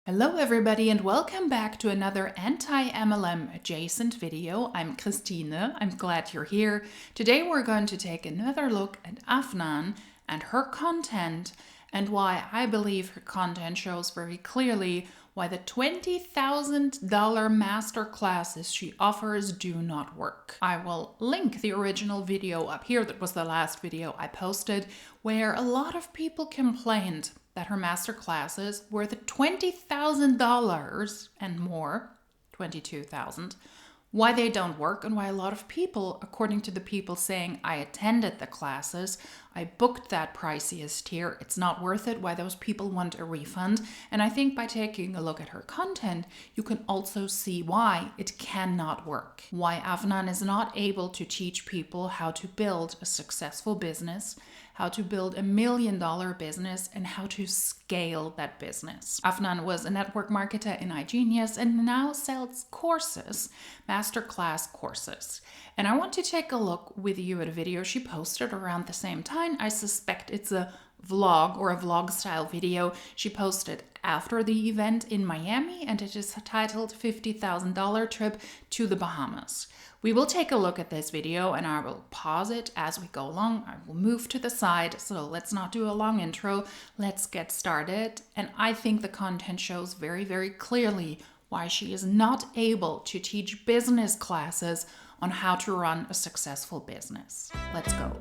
Hello everybody and welcome back to another anti-MLM adjacent video. I'm Christine. I'm glad you're here. Today we're going to take another look at Afnan and her content and why I believe her content shows very clearly why the $20,000 masterclasses she offers do not work. I will link the original video up here. That was the last video I posted where a lot of people complained that her masterclasses were the $20,000 and more, $22,000, why they don't work and why a lot of people, according to the people saying I attended the classes, I booked that priciest tier, it's not worth it, why those people want a refund. And I think by taking a look at her content, you can also see why it cannot work. Why Afnan is not able to teach people how to build a successful business, how to build $1 million business, and how to scale that business. Afnan was a network marketer in iGenius and now sells courses, masterclass courses. And I want to take a look with you at a video she posted around the same time. I suspect it's a vlog or a vlog style video she posted after the event in Miami, and it is titled $50,000 Trip to the Bahamas. We will take a look at this video and I will pause it as we go along. I will move to the side, so let's not do a long intro. Let's get started. And I think the content shows very, very clearly why she is not able to teach business classes on how to run a successful business. Let's go.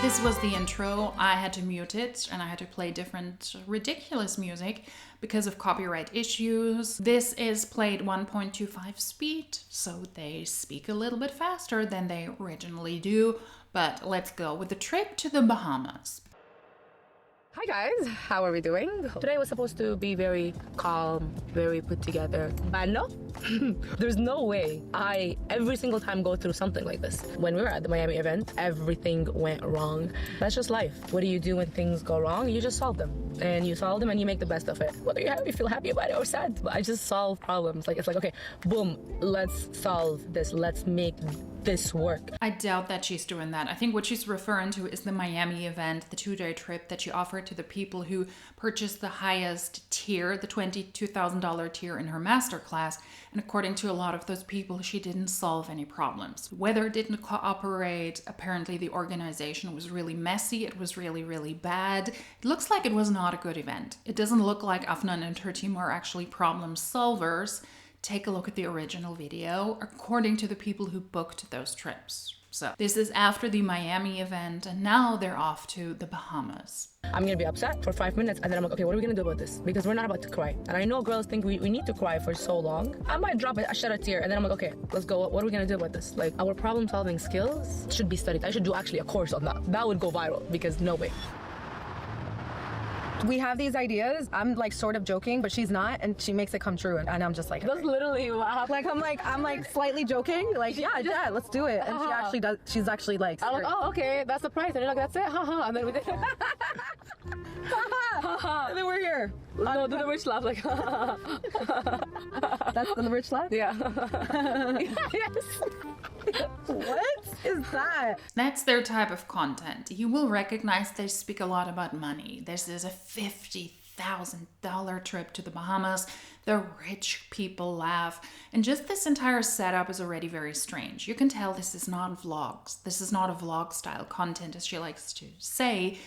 This was the intro. I had to mute it and I had to play different ridiculous music because of copyright issues. This is played 1.25 speed, so they speak a little bit faster than they originally do. But let's go with the trip to the Bahamas. Hi guys, how are we doing? Today was supposed to be very calm, very put together, but no, there's no way I every single time go through something like this. When we were at the Miami event, everything went wrong. That's just life. What do you do when things go wrong? You just solve them. And you solve them and you make the best of it. Whether you feel happy about it or sad, but I just solve problems. It's like, okay, boom, let's solve this. Let's make this work. I doubt that she's doing that. I think what she's referring to is the Miami event, the 2-day trip that she offered to the people who purchased the highest tier, the $22,000 tier in her masterclass. And according to a lot of those people, she didn't solve any problems. Weather didn't cooperate. Apparently the organization was really messy. It was really, really bad. It looks like it was not a good event. It doesn't look like Afnan and her team are actually problem solvers. Take a look at the original video, according to the people who booked those trips. So this is after the Miami event, and now they're off to the Bahamas. I'm gonna be upset for 5 minutes, and then I'm like, okay, what are we gonna do about this? Because we're not about to cry. And I know girls think we need to cry for so long. I might drop a shed a tear, and then I'm like, okay, let's go. What are we gonna do about this? Like, our problem-solving skills should be studied. I should do actually a course on that. That would go viral, because no way. We have these ideas. I'm like sort of joking, but she's not, and she makes it come true. And I'm just like, That's literally what happened. I'm like slightly joking, like yeah, let's do it. And she actually does. She's actually like, I'm like, oh, okay, that's the price. And you're like, that's it, haha. And then we did it. and then we're here. No, do the rich laugh, like, That's the rich laugh. yeah. Yes. What is that? That's their type of content. You will recognize they speak a lot about money. This is a $50,000 trip to the Bahamas. The rich people laugh. And just this entire setup is already very strange. You can tell this is not vlogs. This is not a vlog style content, as she likes to say.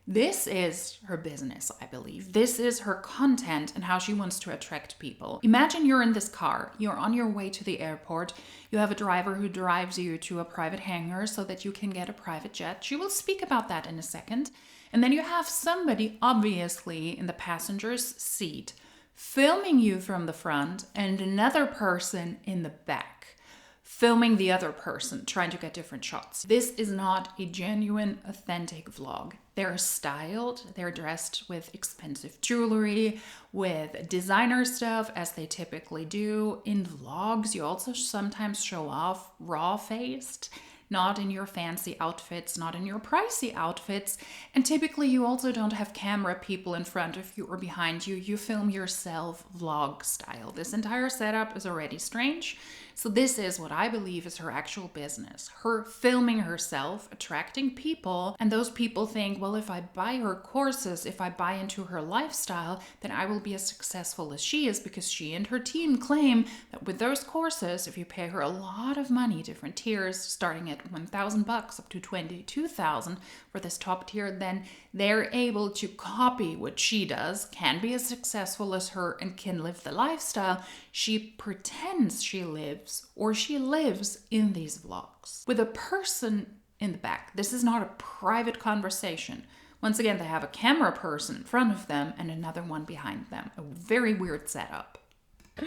This is her business, I believe. This is her content and how she wants to attract people. Imagine you're in this car. You're on your way to the airport. You have a driver who drives you to a private hangar so that you can get a private jet. She will speak about that in a second. And then you have somebody, obviously, in the passenger's seat, filming you from the front and another person in the back, filming the other person, trying to get different shots. This is not a genuine, authentic vlog. They're styled, they're dressed with expensive jewelry, with designer stuff, as they typically do. In vlogs, you also sometimes show off raw-faced, not in your fancy outfits, not in your pricey outfits. And typically you also don't have camera people in front of you or behind you. You film yourself vlog style. This entire setup is already strange. So this is what I believe is her actual business. Her filming herself, attracting people, and those people think, well, if I buy her courses, if I buy into her lifestyle, then I will be as successful as she is, because she and her team claim that with those courses, if you pay her a lot of money, different tiers, starting at $1,000 up to $22,000 for this top tier, then they're able to copy what she does, can be as successful as her, and can live the lifestyle she pretends she lives, or she lives in these vlogs. With a person in the back. This is not a private conversation. Once again, they have a camera person in front of them and another one behind them. A very weird setup.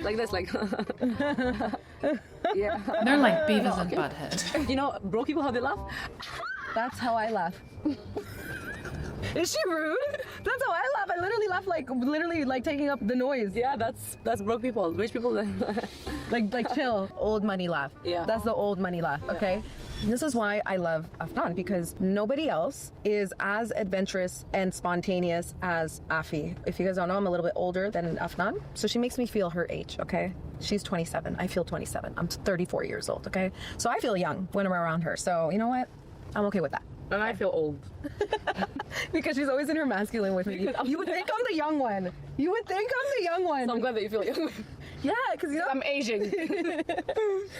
Like this, like. Yeah. They're like Beavis and Butthead. You know, broke people, how they laugh? That's how I laugh. Is she rude? That's how I laugh. I literally laugh like taking up the noise. Yeah, that's broke people. Rich people. like chill. Old money laugh. Yeah. That's the old money laugh. Okay. This is why I love Afnan, because nobody else is as adventurous and spontaneous as Afi. If you guys don't know, I'm a little bit older than Afnan, so she makes me feel her age, okay? She's 27. I feel 27. I'm 34 years old, okay? So I feel young when I'm around her. So you know what? I'm okay with that. And I feel old. Because she's always in her masculine with me. You would think I'm the young one. You would think I'm the young one. So I'm glad that you feel young. Yeah, because you know I'm aging.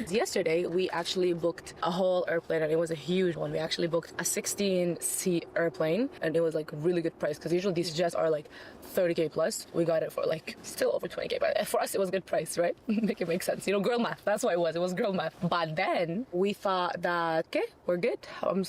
Yesterday, we actually booked a whole airplane, and it was a huge one. We actually booked a 16-seat airplane, and it was like a really good price, because usually these jets are like 30K plus. We got it for like still over 20K, but for us it was a good price, right? Make it make sense. You know, girl math. That's what it was. It was girl math. But then we thought that, okay, we're good.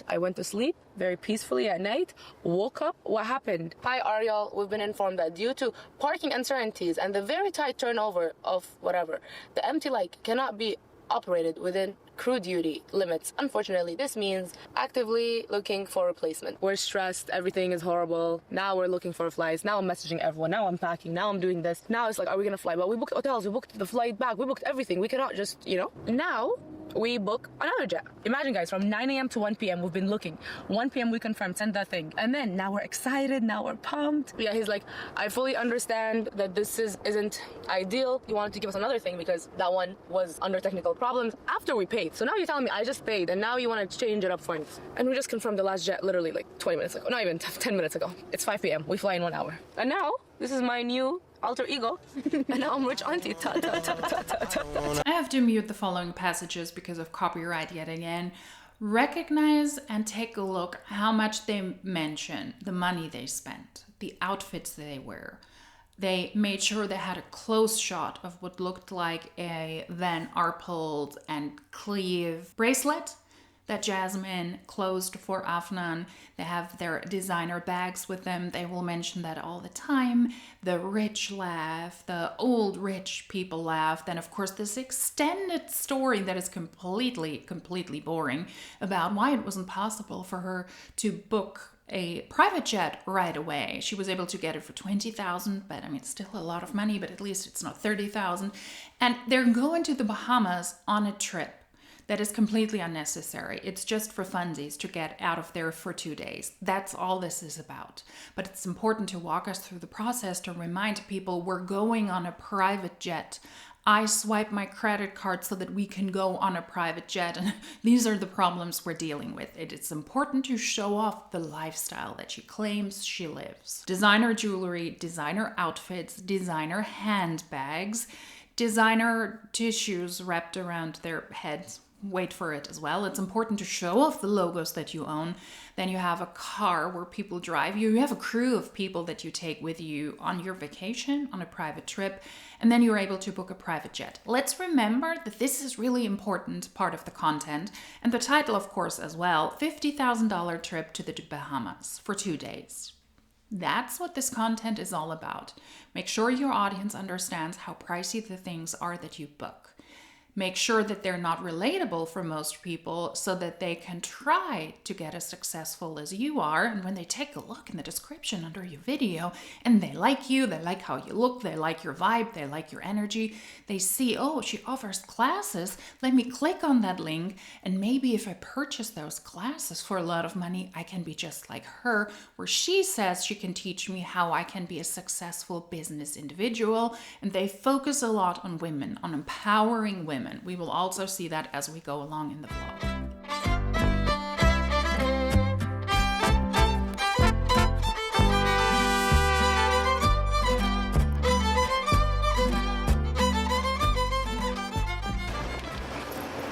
I went to sleep very peacefully at night, woke up. What happened? Hi, Ariel. We've been informed that due to parking uncertainties and the very tight turnover of whatever, the empty light cannot be operated within crew duty limits. Unfortunately, this means actively looking for replacement. We're stressed. Everything is horrible. Now we're looking for flights. Now I'm messaging everyone. Now I'm packing. Now I'm doing this. Now it's like, are we going to fly? But we booked hotels. We booked the flight back. We booked everything. We cannot just, Now we book another jet. Imagine, guys, from 9 a.m. to 1 p.m. we've been looking. 1 p.m. we confirmed, send that thing. And then now we're excited. Now we're pumped. Yeah, he's like, I fully understand that this isn't ideal. He wanted to give us another thing because that one was under technical problems after we paid. So now you're telling me I just paid and now you want to change it up for me. And we just confirmed the last jet literally like 20 minutes ago. Not even 10 minutes ago. It's 5 p.m. We fly in 1 hour. And now this is my new alter ego. And now I'm rich auntie. I have to mute the following passages because of copyright yet again. Recognize and take a look how much they mention, the money they spent, the outfits they wear. They made sure they had a close shot of what looked like a Van Arpels and Cleve bracelet that Jasmine closed for Afnan. They have their designer bags with them. They will mention that all the time. The rich laugh, the old rich people laugh. Then, of course, this extended story that is completely boring about why it wasn't possible for her to book a private jet right away. She was able to get it for $20,000, but I mean, it's still a lot of money, but at least it's not $30,000. And they're going to the Bahamas on a trip that is completely unnecessary. It's just for funsies to get out of there for 2 days. That's all this is about. But it's important to walk us through the process to remind people we're going on a private jet. I swipe my credit card so that we can go on a private jet. And these are the problems we're dealing with. It's important to show off the lifestyle that she claims she lives. Designer jewelry, designer outfits, designer handbags, designer tissues wrapped around their heads. Wait for it as well. It's important to show off the logos that you own. Then you have a car where people drive you. You have a crew of people that you take with you on your vacation, on a private trip, and then you're able to book a private jet. Let's remember that this is really important part of the content, and the title, of course, as well, $50,000 trip to the Bahamas for 2 days. That's what this content is all about. Make sure your audience understands how pricey the things are that you book. Make sure that they're not relatable for most people so that they can try to get as successful as you are. And when they take a look in the description under your video and they like you, they like how you look, they like your vibe, they like your energy, they see, oh, she offers classes, let me click on that link. And maybe if I purchase those classes for a lot of money, I can be just like her, where she says she can teach me how I can be a successful business individual. And they focus a lot on women, on empowering women. We will also see that as we go along in the vlog.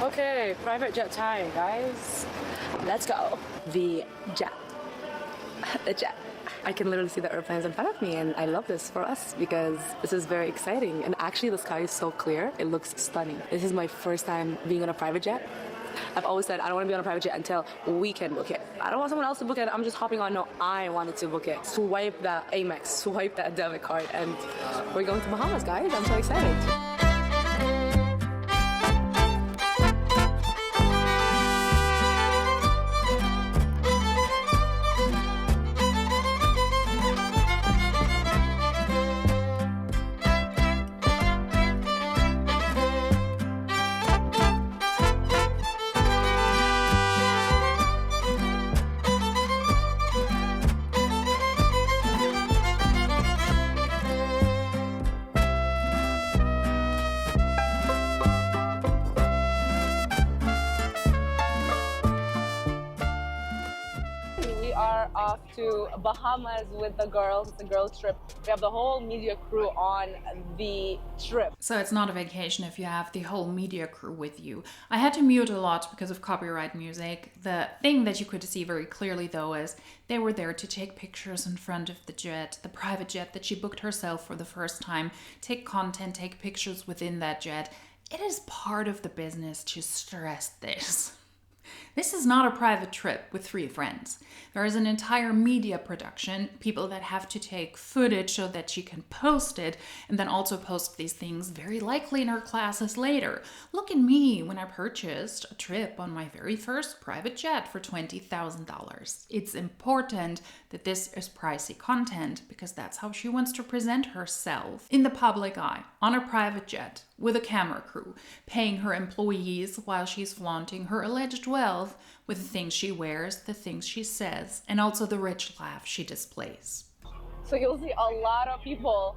Okay, private jet time, guys. Let's go. The jet. The jet. I can literally see the airplanes in front of me, and I love this for us because this is very exciting. And actually, the sky is so clear, it looks stunning. This is my first time being on a private jet. I've always said I don't want to be on a private jet until we can book it. I don't want someone else to book it. I'm just hopping on. No, I wanted to book it. Swipe that Amex, swipe that debit card, and we're going to Bahamas, guys. I'm so excited. Off to Bahamas with the girls. It's a girls trip. We have the whole media crew on the trip. So it's not a vacation if you have the whole media crew with you. I had to mute a lot because of copyright music. The thing that you could see very clearly though is they were there to take pictures in front of the jet, the private jet that she booked herself for the first time, take content, take pictures within that jet. It is part of the business to stress this. This is not a private trip with 3 friends. There is an entire media production, people that have to take footage so that she can post it and then also post these things very likely in her classes later. Look at me when I purchased a trip on my very first private jet for $20,000. It's important that this is pricey content because that's how she wants to present herself in the public eye, on a private jet, with a camera crew, paying her employees while she's flaunting her alleged wealth with the things she wears, the things she says, and also the rich laugh she displays. So you'll see a lot of people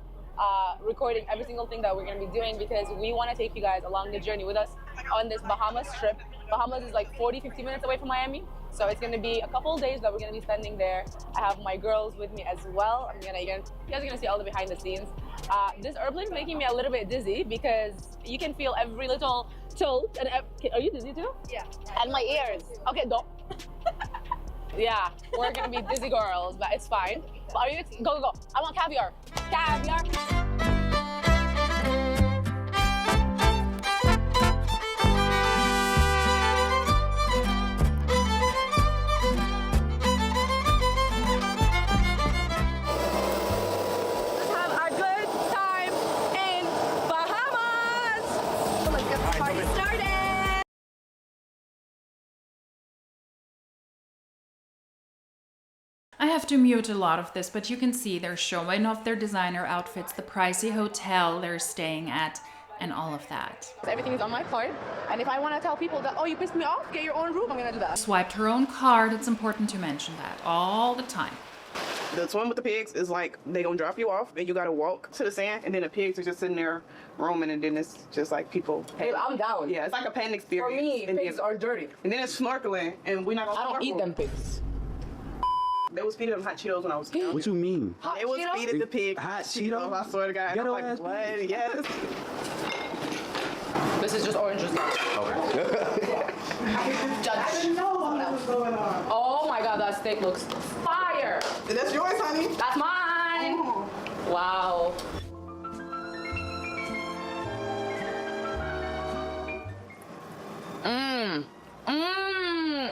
recording every single thing that we're going to be doing because we want to take you guys along the journey with us on this Bahamas trip. Bahamas is like 40-50 minutes away from Miami. So it's going to be a couple of days that we're going to be spending there. I have my girls with me as well. You guys are going to see all the behind the scenes. This airplane is making me a little bit dizzy because you can feel every little tilt. And are you dizzy too? Yeah. And my ears. Okay, don't. Yeah, we're going to be dizzy girls, but it's fine. But are you? Go, go, go. I want caviar. Caviar. I have to mute a lot of this, but you can see they're showing off their designer outfits, the pricey hotel they're staying at, and all of that. Everything is on my card, and if I want to tell people that, oh, you pissed me off, get your own room, I'm going to do that. Swiped her own card, it's important to mention that all the time. The swim with the pigs is like they gonna drop you off and you gotta walk to the sand, and then the pigs are just sitting there roaming, and then it's just like people. Hey, I'm down. Yeah, it's like a pan experience. For me, and pigs are dirty. And then it's snorkeling, and we're not gonna. I don't eat them pigs. They was feeding them hot Cheetos when I was young. What you mean? They was feeding the pigs hot Cheetos? I swear to God. I'm like, what? Yes. This is just orange juice. Okay. Judge. Oh my God, that steak looks fire. That's yours, honey. That's mine. Oh. Wow.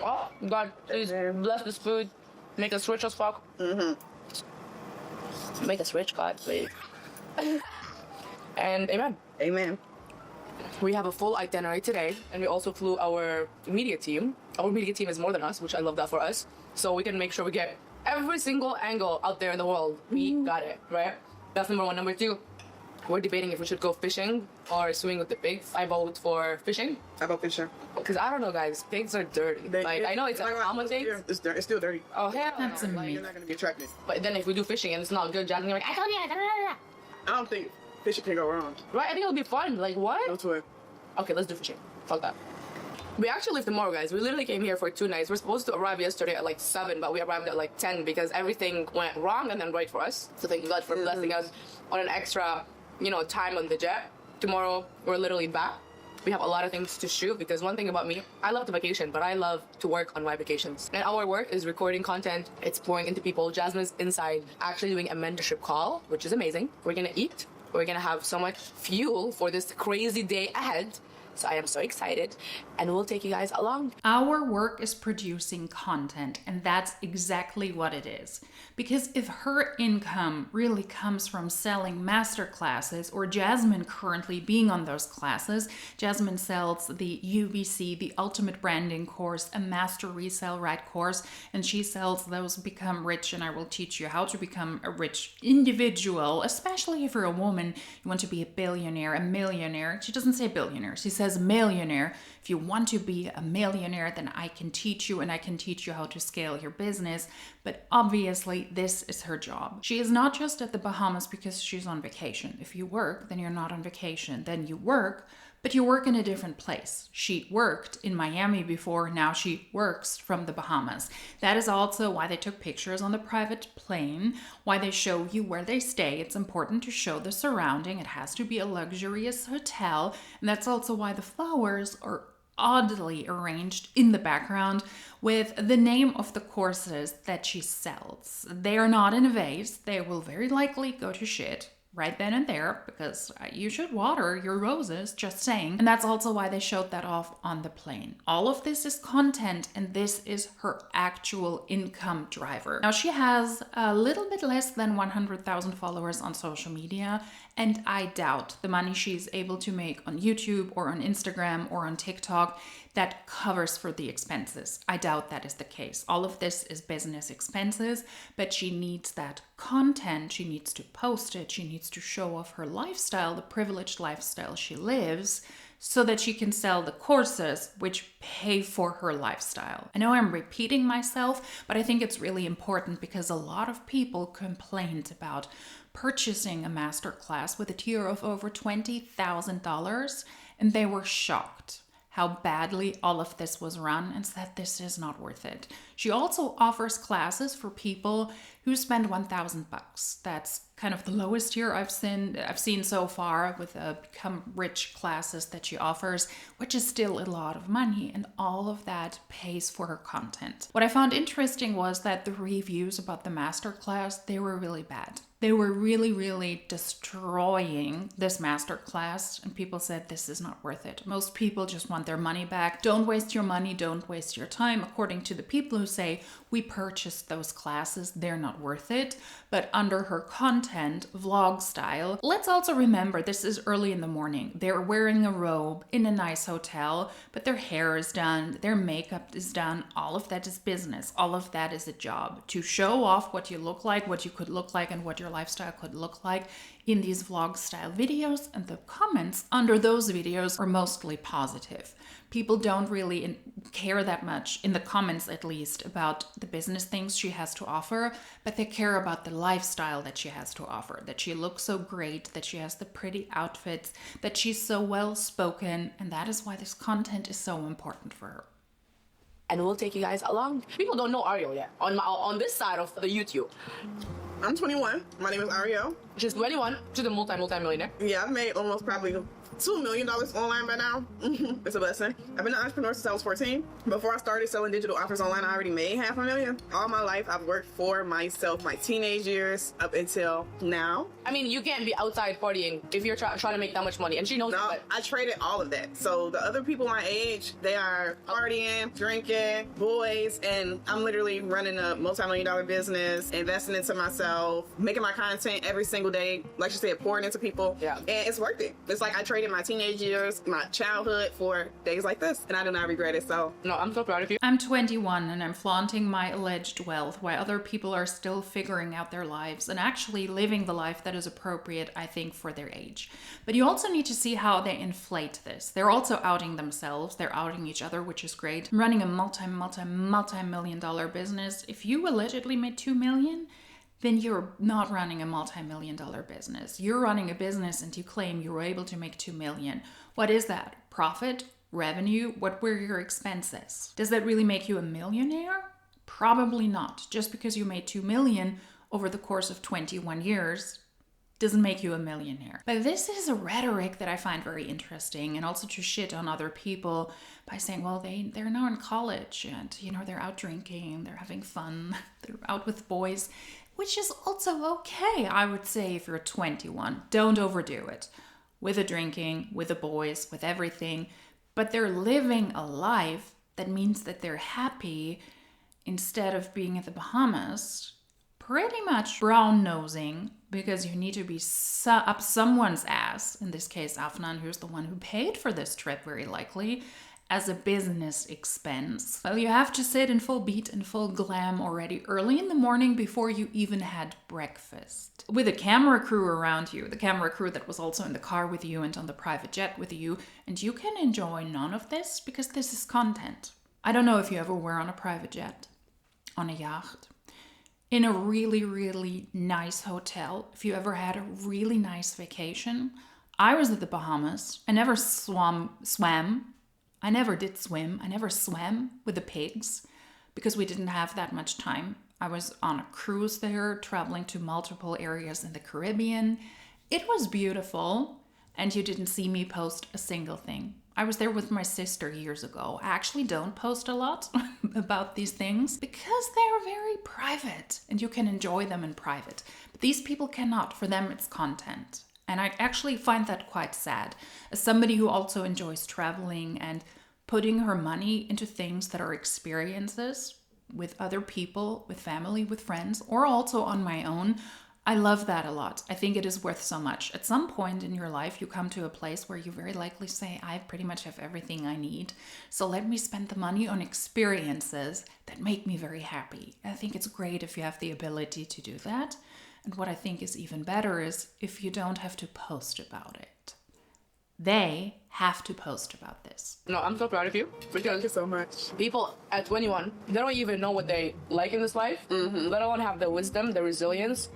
Oh God, please bless this food. Make us rich as fuck. Make us rich, God, please. And amen. Amen. We have a full itinerary today, and we also flew our media team. Our media team is more than us, which I love that for us. So we can make sure we get every single angle out there in the world. We got it, right? That's number one. Number two, we're debating if we should go fishing or swimming with the pigs. I vote for fishing. I vote fishing. Because I don't know, guys. Pigs are dirty. I know it's a common thing. It's still dirty. Oh, hell That's no. amazing. You're not gonna be attracted. But then if we do fishing and it's not good, Jasmine, like, I told you. I don't think fishing can go wrong. Right? I think it'll be fun. Like, what? No to it. Okay, let's do fishing. Fuck that. We actually leave tomorrow, guys. We literally came here for 2 nights. We're supposed to arrive yesterday at like 7, but we arrived at like 10 because everything went wrong and then right for us. So thank God for blessing us on an extra, time on the jet. Tomorrow, we're literally back. We have a lot of things to shoot because one thing about me, I love to vacation, but I love to work on my vacations. And our work is recording content. It's pouring into people. Jasmine's inside actually doing a mentorship call, which is amazing. We're gonna eat. We're gonna have so much fuel for this crazy day ahead. So I am so excited, and we'll take you guys along. Our work is producing content, and that's exactly what it is. Because if her income really comes from selling masterclasses, or Jasmine currently being on those classes, Jasmine sells the UBC, the Ultimate Branding course, a Master Resell Right course, and she sells those Become Rich, and I will teach you how to become a rich individual, especially if you're a woman, you want to be a billionaire, a millionaire. She doesn't say billionaire, she says millionaire. If you want to be a millionaire, then I can teach you, and I can teach you how to scale your business. But obviously, this is her job. She is not just at the Bahamas because she's on vacation. If you work, then you're not on vacation. Then you work, but you work in a different place. She worked in Miami before, now she works from the Bahamas. That is also why they took pictures on the private plane, why they show you where they stay. It's important to show the surrounding. It has to be a luxurious hotel, and that's also why the flowers are oddly arranged in the background with the name of the courses that she sells. They are not in a vase. They will very likely go to shit right then and there because you should water your roses, just saying. And that's also why they showed that off on the plane. All of this is content, and this is her actual income driver. Now, she has a little bit less than 100,000 followers on social media, and I doubt the money she's able to make on YouTube or on Instagram or on TikTok that covers for the expenses. I doubt that is the case. All of this is business expenses, but she needs that content. She needs to post it. She needs to show off her lifestyle, the privileged lifestyle she lives, so that she can sell the courses which pay for her lifestyle. I know I'm repeating myself, but I think it's really important because a lot of people complained about purchasing a masterclass with a tier of over $20,000, and they were shocked how badly all of this was run and said this is not worth it. She also offers classes for people who spend $1,000. That's kind of the lowest tier I've seen so far with Become Rich classes that she offers, which is still a lot of money, and all of that pays for her content. What I found interesting was that the reviews about the masterclass, they were really bad. They were really, really destroying this masterclass, and people said this is not worth it. Most people just want their money back. Don't waste your money, don't waste your time. According to the people who say, we purchased those classes, they're not worth it. But under her content, vlog style, let's also remember this is early in the morning. They're wearing a robe in a nice hotel, but their hair is done, their makeup is done. All of that is business. All of that is a job. To show off what you look like, what you could look like, and what your lifestyle could look like in these vlog style videos, and the comments under those videos are mostly positive. People don't really care that much, in the comments at least, about the business things she has to offer, but they care about the lifestyle that she has to offer, that she looks so great, that she has the pretty outfits, that she's so well spoken, and that is why this content is so important for her. And we'll take you guys along. People don't know Ariel yet on this side of the YouTube. I'm 21. My name is Ariel. She's 21. She's a multi-millionaire. Yeah, I've made almost probably $2 million online by now. It's a blessing. I've been an entrepreneur since I was 14. Before I started selling digital offers online, I already made $500,000. All my life, I've worked for myself, my teenage years up until now. I mean, you can't be outside partying if you're trying to make that much money, and she knows No, that. I traded all of that. So the other people my age, they are partying, drinking, boys, and I'm literally running a multi-million-dollar business, investing into myself, making my content every single day, like you said, pouring into people. Yeah. And it's worth it. It's like I traded traded my teenage years, my childhood for days like this, and I do not regret it. So, No, I'm so proud of you. I'm 21 and I'm flaunting my alleged wealth while other people are still figuring out their lives and actually living the life that is appropriate, I think, for their age. But you also need to see how they inflate this. They're also outing themselves, they're outing each other, which is great. Running a multi-million dollar business, if you allegedly made 2 million, then you're not running a multi-million dollar business. You're running a business and you claim you were able to make 2 million. What is that? Profit? Revenue? What were your expenses? Does that really make you a millionaire? Probably not. Just because you made 2 million over the course of 21 years doesn't make you a millionaire. But this is a rhetoric that I find very interesting, and also to shit on other people by saying, well, they're now in college and, they're out drinking, they're having fun, they're out with boys, which is also okay, I would say, if you're 21. Don't overdo it with the drinking, with the boys, with everything. But they're living a life that means that they're happy instead of being in the Bahamas, pretty much brown-nosing because you need to be up someone's ass, in this case Afnan, who's the one who paid for this trip very likely, as a business expense. Well, you have to sit in full beat and full glam already early in the morning before you even had breakfast. With a camera crew around you, the camera crew that was also in the car with you and on the private jet with you, and you can enjoy none of this because this is content. I don't know if you ever were on a private jet, on a yacht, in a really, really nice hotel, if you ever had a really nice vacation. I was at the Bahamas. I never swam. I never did swim. I never swam with the pigs because we didn't have that much time. I was on a cruise there, traveling to multiple areas in the Caribbean. It was beautiful, and you didn't see me post a single thing. I was there with my sister years ago. I actually don't post a lot about these things because they're very private and you can enjoy them in private. But these people cannot. For them, it's content. And I actually find that quite sad. As somebody who also enjoys traveling and putting her money into things that are experiences with other people, with family, with friends, or also on my own, I love that a lot. I think it is worth so much. At some point in your life, you come to a place where you very likely say, I pretty much have everything I need. So let me spend the money on experiences that make me very happy. I think it's great if you have the ability to do that. And what I think is even better is if you don't have to post about it. They have to post about this. No, I'm so proud of you because thank you so much. people at 21, they don't even know what they like in this life. Let alone have the wisdom, the resilience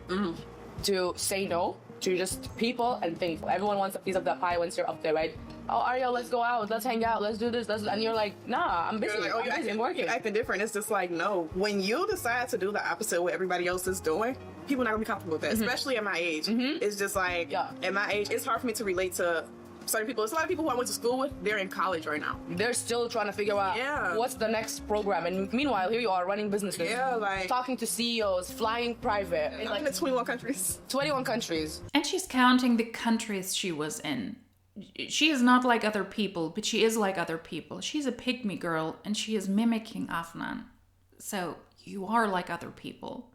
to say no to just people and things. Everyone wants a piece of that pie once you're up there, right? Oh, Ariel, let's go out, let's hang out, let's do this, and you're like, nah, I'm busy. You're like, oh, I'm busy, I'm working. You're acting different. It's just like, no. When you decide to do the opposite of what everybody else is doing, people are not gonna be comfortable with that, especially at my age. It's just like, at my age, it's hard for me to relate to certain people. It's a lot of people who I went to school with, they're in college right now. They're still trying to figure out what's the next program. And meanwhile, here you are running businesses. Talking to CEOs, flying private. In like 21 countries. 21 countries. And she's counting the countries she was in. She is not like other people, but she is like other people. She's a pygmy girl, and she is mimicking Afnan. So you are like other people.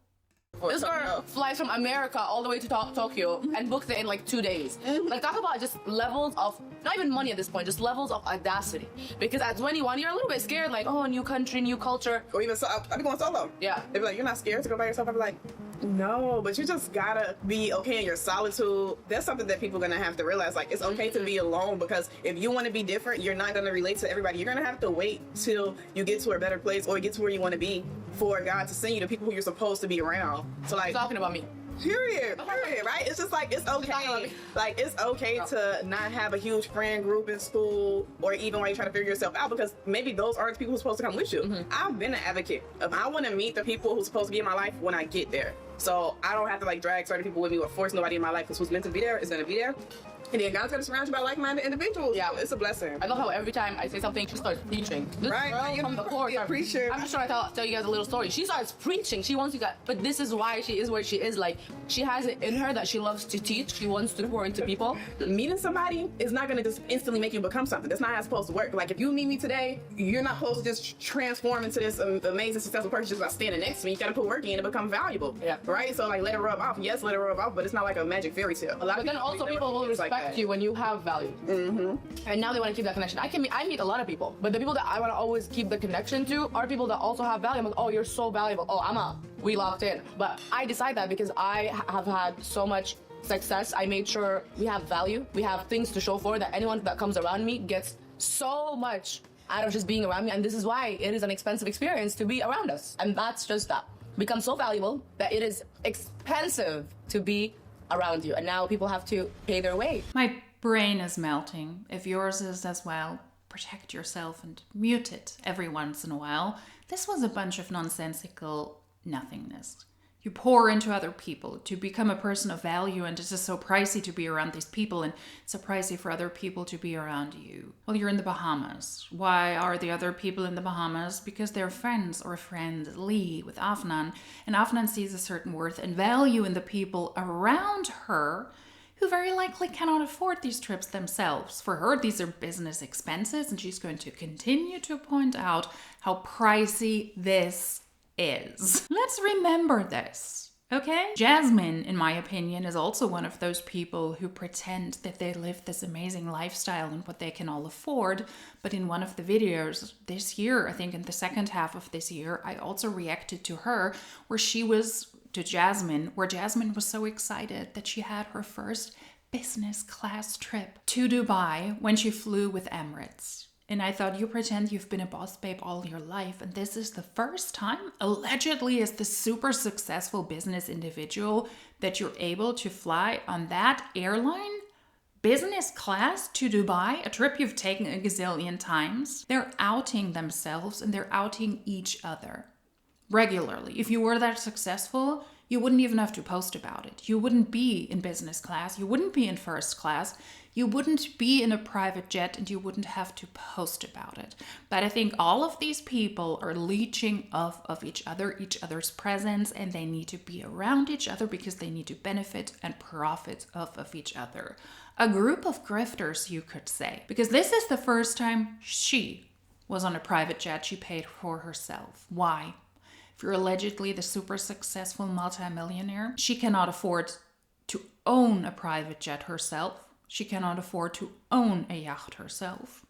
This girl flies from America all the way to Tokyo and booked it in like 2 days. Like, talk about just levels of, not even money at this point, just levels of audacity. Because at 21, you're a little bit scared, like, oh, new country, new culture. Or even, I'd be going solo. Yeah. They'd be like, you're not scared to go by yourself? I'd be like, no, but you just gotta be okay in your solitude. That's something that people are gonna have to realize. Like, it's okay to be alone, because if you want to be different, you're not gonna relate to everybody. You're gonna have to wait till you get to a better place or get to where you want to be for God to send you the people who you're supposed to be around. So, like, talking about me. Period, right? It's just like, it's okay. Like, it's okay to not have a huge friend group in school, or even while you're trying to figure yourself out, because maybe those aren't the people who's supposed to come with you. I've been an advocate of, I want to meet the people who's supposed to be in my life when I get there. So I don't have to like drag certain people with me or force nobody in my life, because who's meant to be there is going to be there. And then God's going to surround you by like-minded individuals. Yeah, it's a blessing. I love how every time I say something, she starts preaching. This girl from the course, I'm just trying to tell you guys a little story. She starts preaching. She wants you guys, but this is why she is where she is. Like, she has it in her that she loves to teach. She wants to pour into people. Meeting somebody is not going to just instantly make you become something. That's not how it's supposed to work. Like, if you meet me today, you're not supposed to just transform into this amazing, successful person just by standing next to me. You got to put work in to become valuable. Yeah. Right? So, like, let it rub off. Yes, let it rub off, but it's not like a magic fairy tale. A lot of then also people will respect when you have value. And now they want to keep that connection. I meet a lot of people, but the people that I want to always keep the connection to are people that also have value. I'm like, oh, you're so valuable. Oh, we locked in. But I decide that because I have had so much success. I made sure we have value. We have things to show for that anyone that comes around me gets so much out of just being around me. And this is why it is an expensive experience to be around us. And that's just that. Become so valuable that it is expensive to be around you. And now people have to pay their way. My brain is melting. If yours is as well, protect yourself and mute it every once in a while. This was a bunch of nonsensical nothingness. You pour into other people to become a person of value, and it's just so pricey to be around these people, and it's so pricey for other people to be around you. Well, you're in the Bahamas. Why are the other people in the Bahamas? Because they're friendly with Afnan, and Afnan sees a certain worth and value in the people around her who very likely cannot afford these trips themselves. For her, these are business expenses, and she's going to continue to point out how pricey this is. Let's remember this, okay? Jasmine, in my opinion, is also one of those people who pretend that they live this amazing lifestyle and what they can all afford. But in one of the videos this year, I think in the second half of this year, I also reacted to her where Jasmine was so excited that she had her first business class trip to Dubai when she flew with Emirates. And I thought, you pretend you've been a boss babe all your life, and this is the first time, allegedly as the super successful business individual, that you're able to fly on that airline, business class to Dubai, a trip you've taken a gazillion times. They're outing themselves and they're outing each other regularly. If you were that successful, you wouldn't even have to post about it. You wouldn't be in business class. You wouldn't be in first class. You wouldn't be in a private jet, and you wouldn't have to post about it. But I think all of these people are leeching off of each other's presence, and they need to be around each other because they need to benefit and profit off of each other. A group of grifters, you could say, because this is the first time she was on a private jet she paid for herself. Why? If you're allegedly the super successful multimillionaire, she cannot afford to own a private jet herself. She cannot afford to own a yacht herself.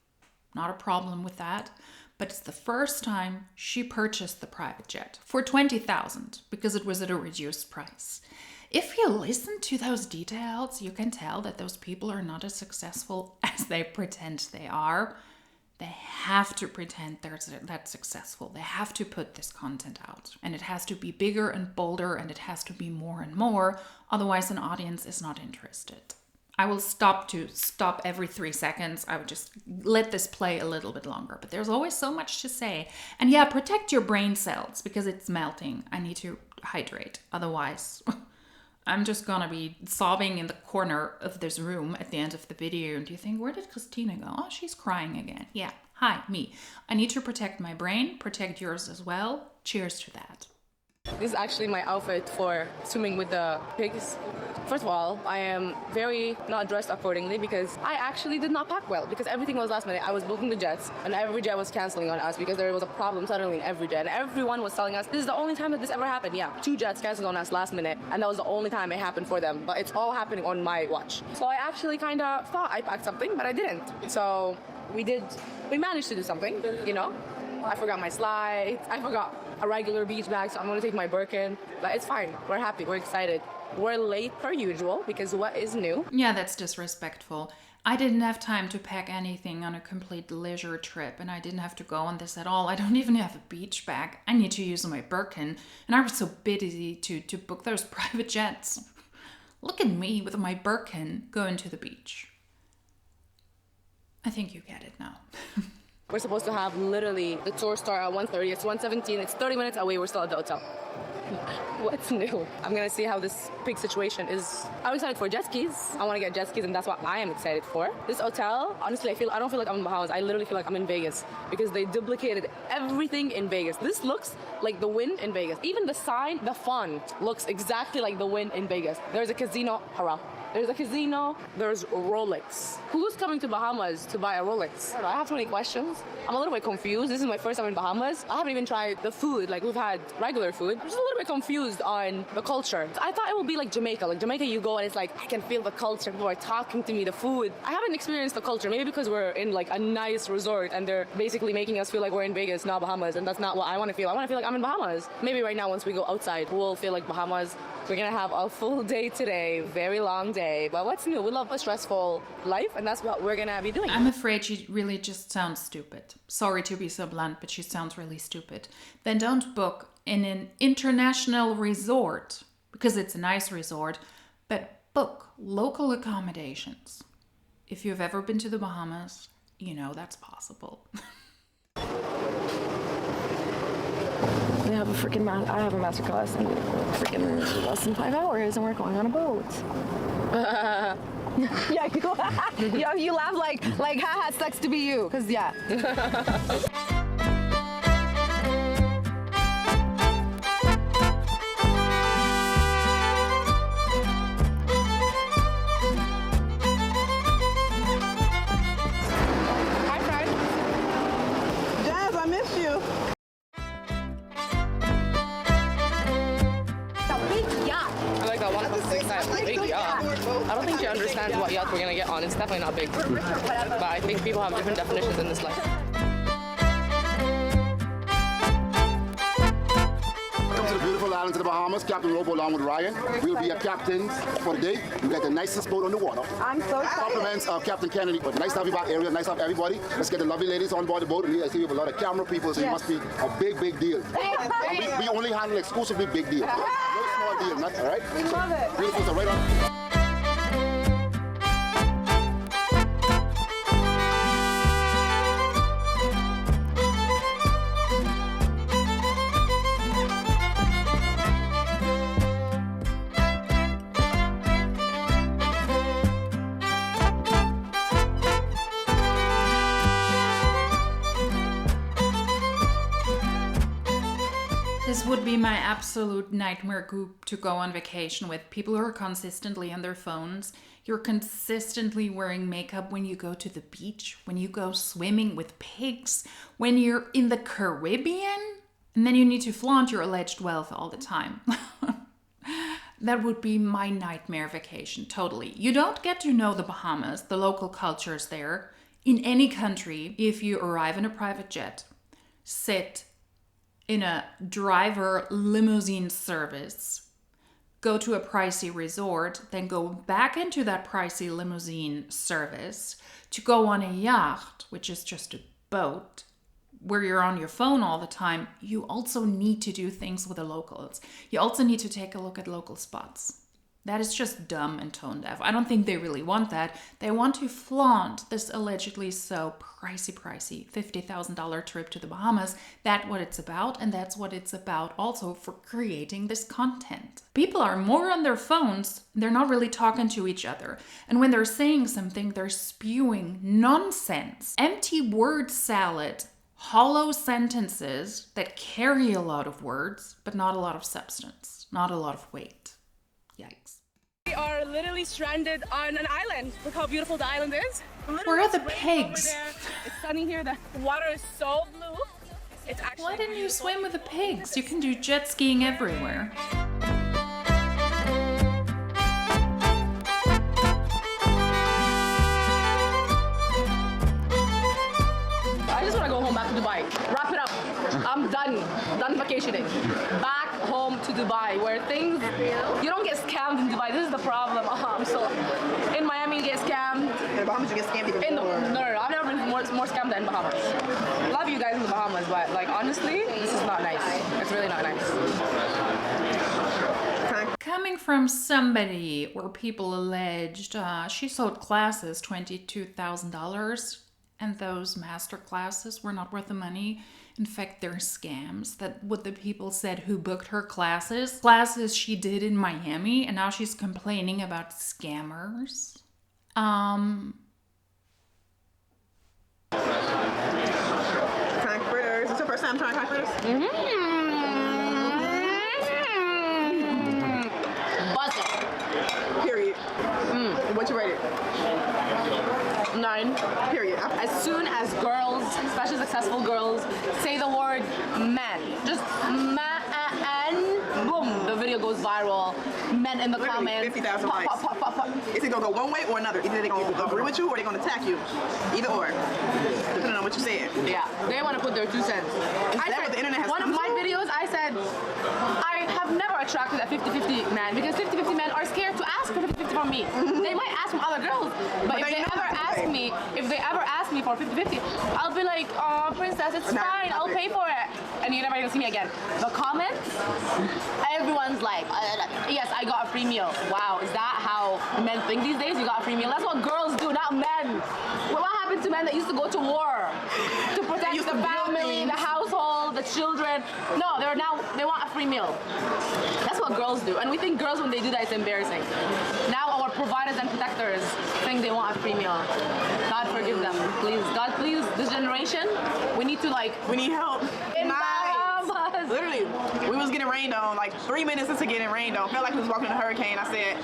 Not a problem with that. But it's the first time she purchased the private jet for $20,000 because it was at a reduced price. If you listen to those details, you can tell that those people are not as successful as they pretend they are. They have to pretend they're that successful. They have to put this content out. And it has to be bigger and bolder, and it has to be more and more. Otherwise, an audience is not interested. I will stop every 3 seconds. I would just let this play a little bit longer. But there's always so much to say. And yeah, protect your brain cells because it's melting. I need to hydrate. Otherwise, I'm just gonna be sobbing in the corner of this room at the end of the video. And you think, where did Christina go? Oh, she's crying again. Yeah, hi, me. I need to protect my brain, protect yours as well. Cheers to that. This is actually my outfit for swimming with the pigs. First of all, I am very not dressed accordingly because I actually did not pack well because everything was last minute. I was booking the jets and every jet was canceling on us because there was a problem suddenly in every jet. And everyone was telling us, this is the only time that this ever happened. Yeah, 2 jets canceled on us last minute and that was the only time it happened for them. But it's all happening on my watch. So I actually kind of thought I packed something, but I didn't. So we managed to do something, you know. I forgot my slides. I forgot a regular beach bag, so I'm going to take my Birkin. But it's fine. We're happy. We're excited. We're late per usual because what is new? Yeah, that's disrespectful. I didn't have time to pack anything on a complete leisure trip, and I didn't have to go on this at all. I don't even have a beach bag. I need to use my Birkin, and I was so busy to book those private jets. Look at me with my Birkin going to the beach. I think you get it now. We're supposed to have literally the tour start at 1:30. It's 1:17. It's 30 minutes away. We're still at the hotel. What's new? I'm going to see how this pig situation is. I'm excited for jet skis. I want to get jet skis, and that's what I am excited for. This hotel, honestly, I don't feel like I'm in Bahamas. I literally feel like I'm in Vegas because they duplicated everything in Vegas. This looks like the Wynn in Vegas. Even the sign, the font looks exactly like the Wynn in Vegas. There's a casino, hurrah. there's a casino, there's Rolex. Who's coming to Bahamas to buy a Rolex? I have so many questions. I'm a little bit confused. This is my first time in Bahamas. I haven't even tried the food. Like, we've had regular food. I'm just a little bit confused on the culture. I thought it would be like Jamaica. Like, Jamaica, you go and it's like, I can feel the culture. People are talking to me, the food. I haven't experienced the culture. Maybe because we're in like a nice resort and they're basically making us feel like we're in Vegas, not Bahamas. And that's not what I want to feel. I want to feel like I'm in Bahamas. Maybe right now, once we go outside, we'll feel like Bahamas. We're gonna have a full day today, very long day. But what's new? We love a stressful life, and that's what we're gonna be doing. I'm afraid she really just sounds stupid. Sorry to be so blunt, but she sounds really stupid. Then don't book in an international resort, because it's a nice resort, but book local accommodations. If you've ever been to the Bahamas, you know that's possible. I have a masterclass in freaking less than 5 hours, and we're going on a boat. Yeah, you laugh like haha, sucks to be you, cause yeah. Hi, Fred. Jazz, I missed you. I like that one big yacht. I don't think she understands what yacht we're gonna get on. It's definitely not big. But I think people have different definitions in this life. Welcome to the beautiful islands of the Bahamas. Captain Robo along with Ryan. We'll be your captains for the day. You got the nicest boat on the water. I'm so excited. Compliments of Captain Kennedy. But nice to have you back, Ariel. Nice to have everybody. Let's get the lovely ladies on board the boat. I see you have a lot of camera people, so you must be a big, big deal. And we only handle exclusively big deals. No small deal, not all right? We love it. Beautiful, so right on. This would be my absolute nightmare group to go on vacation with. People who are consistently on their phones. You're consistently wearing makeup when you go to the beach, when you go swimming with pigs, when you're in the Caribbean, and then you need to flaunt your alleged wealth all the time. That would be my nightmare vacation, totally. You don't get to know the Bahamas, the local cultures there, in any country if you arrive in a private jet, sit in a driver limousine service, go to a pricey resort, then go back into that pricey limousine service to go on a yacht, which is just a boat, where you're on your phone all the time. You also need to do things with the locals. You also need to take a look at local spots. That is just dumb and tone deaf. I don't think they really want that. They want to flaunt this allegedly so pricey $50,000 trip to the Bahamas. That's what it's about, and that's what it's about also for creating this content. People are more on their phones. They're not really talking to each other. And when they're saying something, they're spewing nonsense, empty word salad, hollow sentences that carry a lot of words, but not a lot of substance, not a lot of weight. Yikes. We are literally stranded on an island. Look how beautiful the island is. Where are the pigs? It's sunny here. The water is so blue. It's actually Why didn't you swim with the pigs? You can do jet skiing everywhere. I just want to go home back to Dubai. Wrap it up. I'm done. Done vacationing. Back home to Dubai, where things, you don't get scammed in Dubai. This is the problem. So in Miami you get scammed. In Bahamas, you get scammed even more. No, I've never been more scammed than in Bahamas. Love you guys in the Bahamas, but like honestly, this is not nice. It's really not nice. Coming from somebody where people alleged she sold classes $22,000, and those masterclasses were not worth the money. In fact, they're scams. That what the people said who booked her classes she did in Miami, and now she's complaining about scammers. Kind of critters. Is this your first time trying kind of critters? Buzzing. Period. successful girls say the word man. Just man. Boom. The video goes viral. Men in the Literally comments. 50,000 pop, likes. pop, pop, pop, pop. It's either gonna go one way or another. Either they're gonna agree with you or they're gonna attack you. Either or. Depending on what you said. Yeah, they want to put their 2 cents. I that what the internet has one of come my to? videos, I said, I have never attracted a 50-50 man because 50-50 men are scared to ask for 50-50 from me. They might ask from other girls, but if they they know ever what to say. if they ever ask me for 50-50, I'll be like, oh, princess, it's Not- fine, not I'll it. pay for it. And you're never gonna see me again. The comments, everyone's like, yes, I got a free meal. Wow, is that how men think these days? You got a free meal? That's what girls do, not men. What happened to men that used to go to war to protect used the to build family, things. the household, the children? No, they want a free meal. That's what girls do. And we think girls, when they do that, it's embarrassing. Now our providers and protectors think they want a free meal. God forgive them, please. God, please, this generation, we need to We need help. in Nice. Bahamas. Literally, we was getting rained on, like 3 minutes into getting rained on. Felt like we was walking in a hurricane. I said,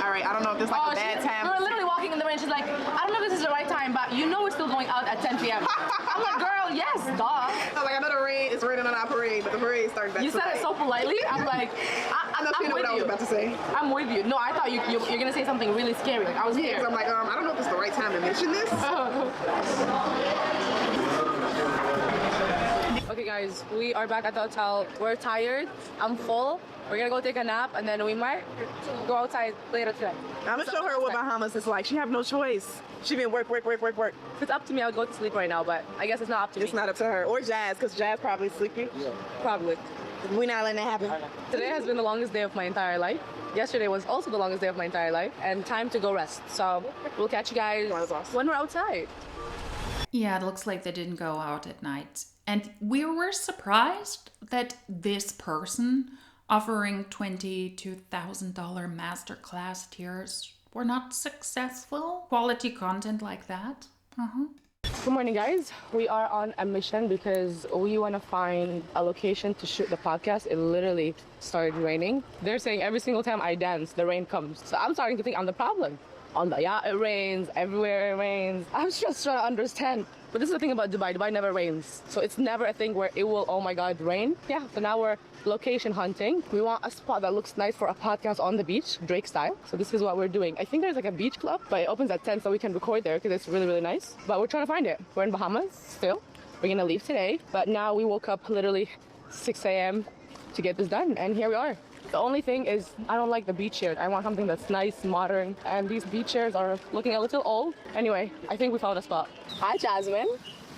all right, I don't know if this is like a bad time. We were literally walking in the rain. She's like, I don't know if this is the right time, but you know we're still going out at 10 p.m. I'm like, girl, yes, duh. I was like, I know the rain is raining on our parade, but the parade started back You said it so politely. I'm like, I know you know what I was about to say. I'm with you. No, I thought you're gonna say something really scary. Like, I was Yeah, scared. because I'm like, I don't know if it's the right time to mention this. Okay, guys, we are back at the hotel. We're tired. I'm full. We're gonna go take a nap, and then we might go outside later today. I'm gonna show her what Bahamas is like. She have no choice. She been work. If it's up to me, I would go to sleep right now, but I guess it's not up to me. It's not up to her or Jazz, because Jazz probably sleepy. Probably. We're not letting that happen. Today has been the longest day of my entire life. Yesterday was also the longest day of my entire life, and time to go rest. So we'll catch you guys when we're outside. Yeah, it looks like they didn't go out at night. And we were surprised that this person offering $22,000 masterclass tiers were not successful. Quality content like that. Good morning, guys. We are on a mission because we want to find a location to shoot the podcast. It literally started raining. They're saying every single time I dance, the rain comes. So I'm starting to think I'm the problem. On the yacht, it rains. Everywhere, it rains. I'm just trying to understand. But this is the thing about Dubai. Dubai never rains. So it's never a thing where it will, oh my God, rain. Yeah, so now we're location hunting. We want a spot that looks nice for a podcast on the beach, Drake style. So this is what we're doing. I think there's like a beach club, but it opens at 10 so we can record there because it's really, really nice. But we're trying to find it. We're in Bahamas still. We're gonna leave today. But now we woke up literally 6 a.m. to get this done. And here we are. The only thing is I don't like the beach chairs. I want something that's nice, modern. And these beach chairs are looking a little old. Anyway, I think we found a spot. Hi, Jasmine.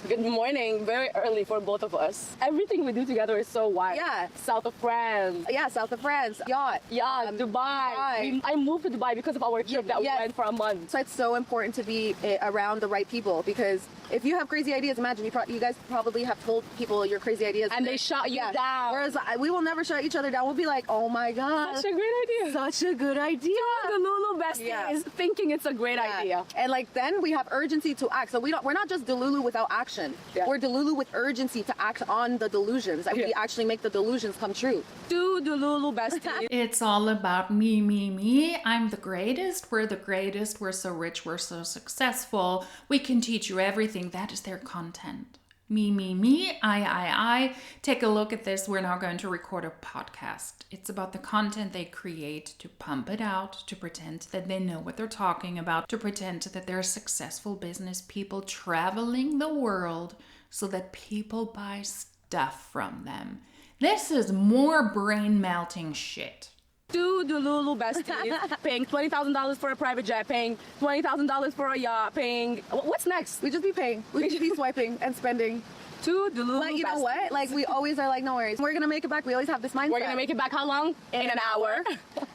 Good morning. Very early for both of us. Everything we do together is so wild. Yeah. South of France. Yeah, south of France, yacht. Yeah, Dubai. I moved to Dubai because of our trip that we Yes. went for a month. So it's so important to be around the right people because if you have crazy ideas, imagine you guys probably have told people your crazy ideas. And they shut you down. Whereas we will never shut each other down. We'll be like, oh my God. Such a great idea. Such a good idea. The Lulu bestie Yeah. is thinking it's a great idea. And like then we have urgency to act. So we're not just Delulu without action. Yeah. We're Delulu with urgency to act on the delusions. And we actually make the delusions come true. Do the Lulu bestie. It's all about me, me, me. I'm the greatest. We're the greatest. We're so rich. We're so successful. We can teach you everything. That is their content. Me, me, me. I. Take a look at this. We're now going to record a podcast. It's about the content they create to pump it out, to pretend that they know what they're talking about, to pretend that they're successful business people traveling the world so that people buy stuff from them. This is more brain melting shit. Do the Lulu besties paying $20,000 for a private jet, paying $20,000 for a yacht, paying... What's next? We just be paying. We just be swiping and spending. To the Lulu But you know besties. what? Like we always are like, no worries. We're gonna make it back. We always have this mindset. We're gonna make it back how long? In an hour.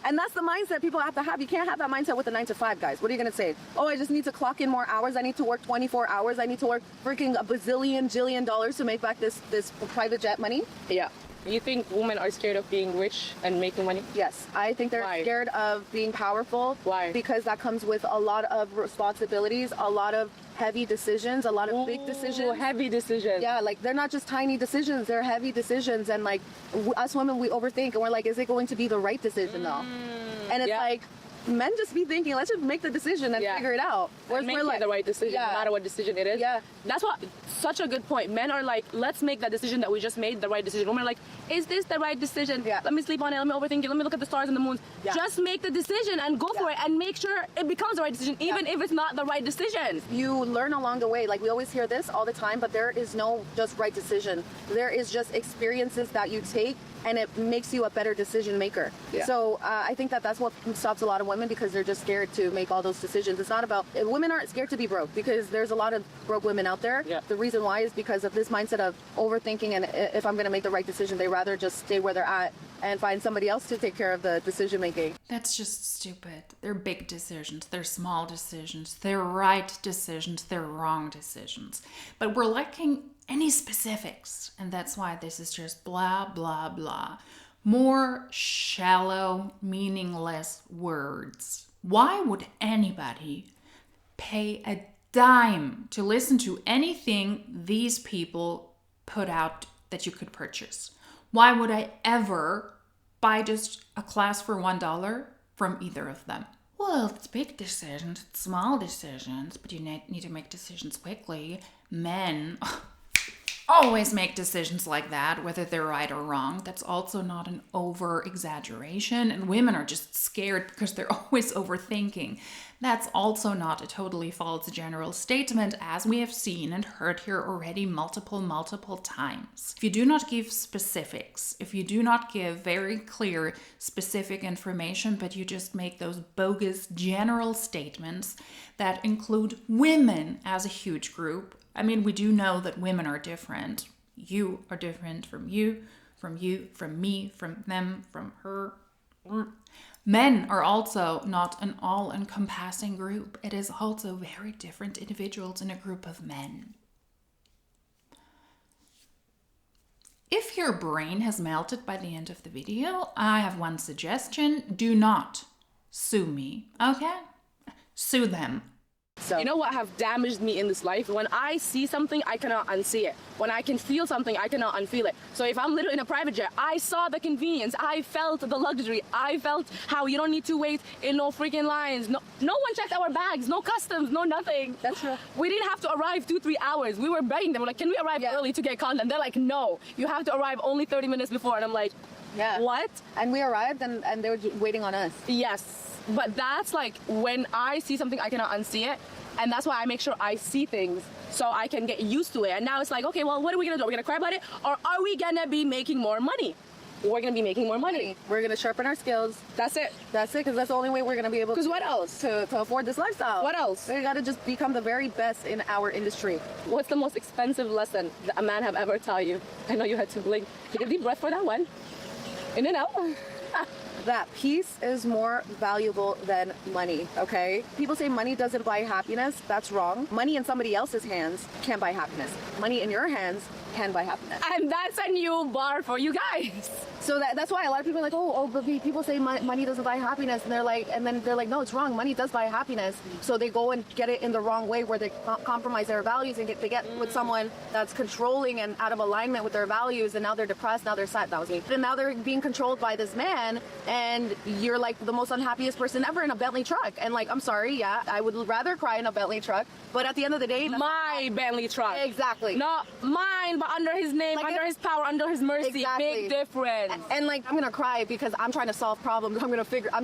And that's the mindset people have to have. You can't have that mindset with a 9 to 5, guys. What are you gonna say? Oh, I just need to clock in more hours. I need to work 24 hours. I need to work freaking a jillion dollars to make back this private jet money. Yeah. You think women are scared of being rich and making money? Yes, I think they're Why? scared of being powerful. Why? Because that comes with a lot of responsibilities, a lot of heavy decisions, a lot of big decisions. Heavy decisions. Yeah, like they're not just tiny decisions, they're heavy decisions. And like us women, we overthink and we're like, is it going to be the right decision though? And it's Yeah. like, men just be thinking, let's just make the decision and figure it out. Whereas Make we're like, the right decision, no matter what decision it is. Yeah. That's what, such a good point. Men are like, let's make that decision that we just made the right decision. Women are like, is this the right decision? Yeah. Let me sleep on it, let me overthink it, let me look at the stars and the moons. Yeah. Just make the decision and go for it and make sure it becomes the right decision, even if it's not the right decision. you learn along the way. Like, we always hear this all the time, but there is no just right decision. There is just experiences that you take, and it makes you a better decision maker. Yeah. So I think that that's what stops a lot of women, because they're just scared to make all those decisions. It's not about, women aren't scared to be broke, because there's a lot of broke women out there. Yeah. The reason why is because of this mindset of overthinking, and if I'm going to make the right decision, they rather just stay where they're at and find somebody else to take care of the decision making. That's just stupid. They're big decisions, they're small decisions, they're right decisions, they're wrong decisions. But we're lacking any specifics, and that's why this is just blah, blah, blah. More shallow, meaningless words. Why would anybody pay a dime to listen to anything these people put out that you could purchase? Why would I ever buy just a class for $1 from either of them? Well, it's big decisions, it's small decisions, but you need to make decisions quickly. Men always make decisions like that, whether they're right or wrong. That's also not an over-exaggeration, and women are just scared because they're always overthinking. That's also not a totally false general statement, as we have seen and heard here already multiple times. If you do not give specifics, if you do not give very clear specific information, but you just make those bogus general statements that include women as a huge group. I mean, we do know that women are different. You are different from you, from me, from them, from her. Men are also not an all-encompassing group. It is also very different individuals in a group of men. If your brain has melted by the end of the video, I have one suggestion. Do not sue me, okay? Sue them. So You know what have damaged me in this life? When I see something, I cannot unsee it. When I can feel something, I cannot unfeel it. So if I'm literally in a private jet, I saw the convenience. I felt the luxury. I felt how you don't need to wait in no freaking lines. No one checked our bags. No customs. No nothing. That's true. We didn't have to arrive 2-3 hours. We were begging them. We're like, can we arrive early to get content? They're like, no. You have to arrive only 30 minutes before. And I'm like, what? And we arrived, and they were waiting on us. Yes. But that's like, when I see something, I cannot unsee it. And that's why I make sure I see things so I can get used to it. And now it's like, okay, well, what are we going to do? Are we going to cry about it? Or are we going to be making more money? We're going to be making more money. We're going to sharpen our skills. That's it. That's it, because that's the only way we're going to be able Because what else? to afford this lifestyle. What else? We got to just become the very best in our industry. What's the most expensive lesson that a man have ever taught you? I know you had to blink. Take a deep breath for that one. In and out. That peace is more valuable than money, okay? People say money doesn't buy happiness. That's wrong. Money in somebody else's hands can't buy happiness. Money in your hands can buy happiness. And that's a new bar for you guys. So that's why a lot of people are like, but people say money doesn't buy happiness, and then they're like, no, it's wrong. Money does buy happiness. So they go and get it in the wrong way, where they compromise their values and they get with someone that's controlling and out of alignment with their values, and now they're depressed. Now they're sad. That was me. And now they're being controlled by this man, and you're like the most unhappiest person ever in a Bentley truck. And like, I'm sorry, yeah, I would rather cry in a Bentley truck, but at the end of the day, My Bentley truck. Exactly. Not mine, but under his name, Like under his power, under his mercy. Exactly. Big difference. And like, I'm gonna cry because I'm trying to solve problems. I'm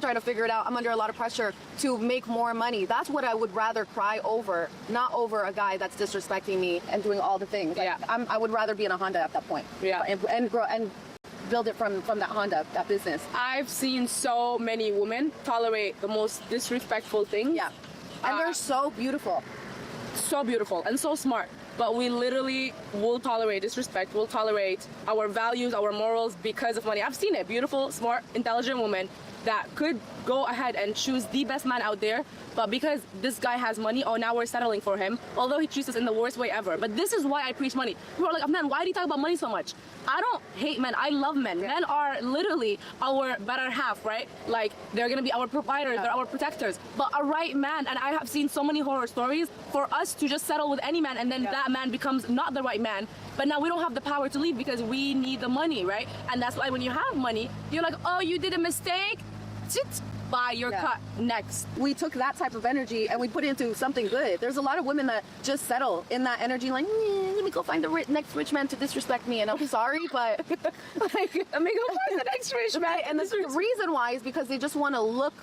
trying to figure it out. I'm under a lot of pressure to make more money. That's what I would rather cry over, not over a guy that's disrespecting me and doing all the things. Like, Yeah. I would rather be in a Honda at that point. Yeah. And grow and build it from that Honda, that business. I've seen so many women tolerate the most disrespectful things. Yeah. And they're so beautiful. So beautiful and so smart. But we literally will tolerate disrespect, we'll tolerate our values, our morals because of money. I've seen it. Beautiful, smart, intelligent woman that could go ahead and choose the best man out there, but because this guy has money, now we're settling for him, although he treats us in the worst way ever. But this is why I preach money. People are like, man, why do you talk about money so much? I don't hate men. I love men. Men are literally our better half, right? Like, they're gonna be our providers, they're our protectors. But a right man, and I have seen so many horror stories, for us to just settle with any man, and then that man becomes not the right man, but now we don't have the power to leave because we need the money, right? And that's why when you have money, you're like, oh, you did a mistake? buy your cut next. We took that type of energy and we put it into something good. There's a lot of women that just settle in that energy, like, let me go find the next rich man to disrespect me, and I'm sorry, but like, let me go find the next rich man. And the reason why is because they just want to look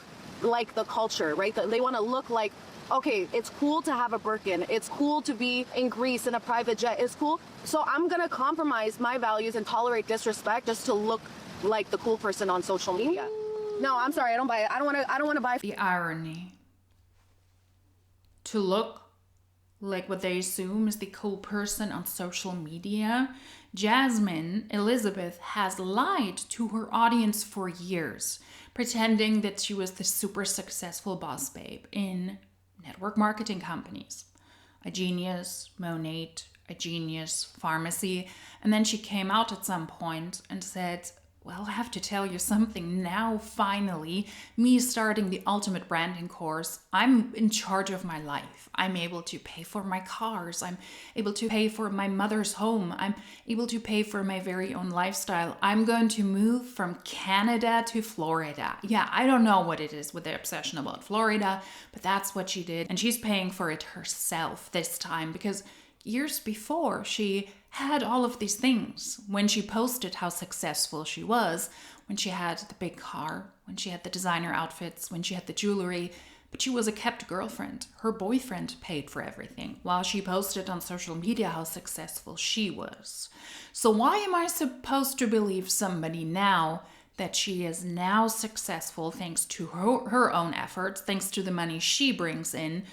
like the culture, right? They want to look like, okay, it's cool to have a Birkin. It's cool to be in Greece in a private jet. It's cool. So I'm going to compromise my values and tolerate disrespect just to look like the cool person on social media. No, I'm sorry. I don't buy it. I don't want to buy. The irony. To look like what they assume is the cool person on social media. Jasmine Elizabeth has lied to her audience for years, pretending that she was the super successful boss babe in network marketing companies. iGenius, Monate, iGenius, Pharmacy. And then she came out at some point and said, well, I have to tell you something now, finally, me starting the ultimate branding course, I'm in charge of my life. I'm able to pay for my cars. I'm able to pay for my mother's home. I'm able to pay for my very own lifestyle. I'm going to move from Canada to Florida. Yeah, I don't know what it is with the obsession about Florida, but that's what she did. And she's paying for it herself this time because years before, she had all of these things. When she posted how successful she was, when she had the big car, when she had the designer outfits, when she had the jewelry, but she was a kept girlfriend. Her boyfriend paid for everything, while she posted on social media how successful she was. So why am I supposed to believe somebody now that she is now successful thanks to her own efforts, thanks to the money she brings in?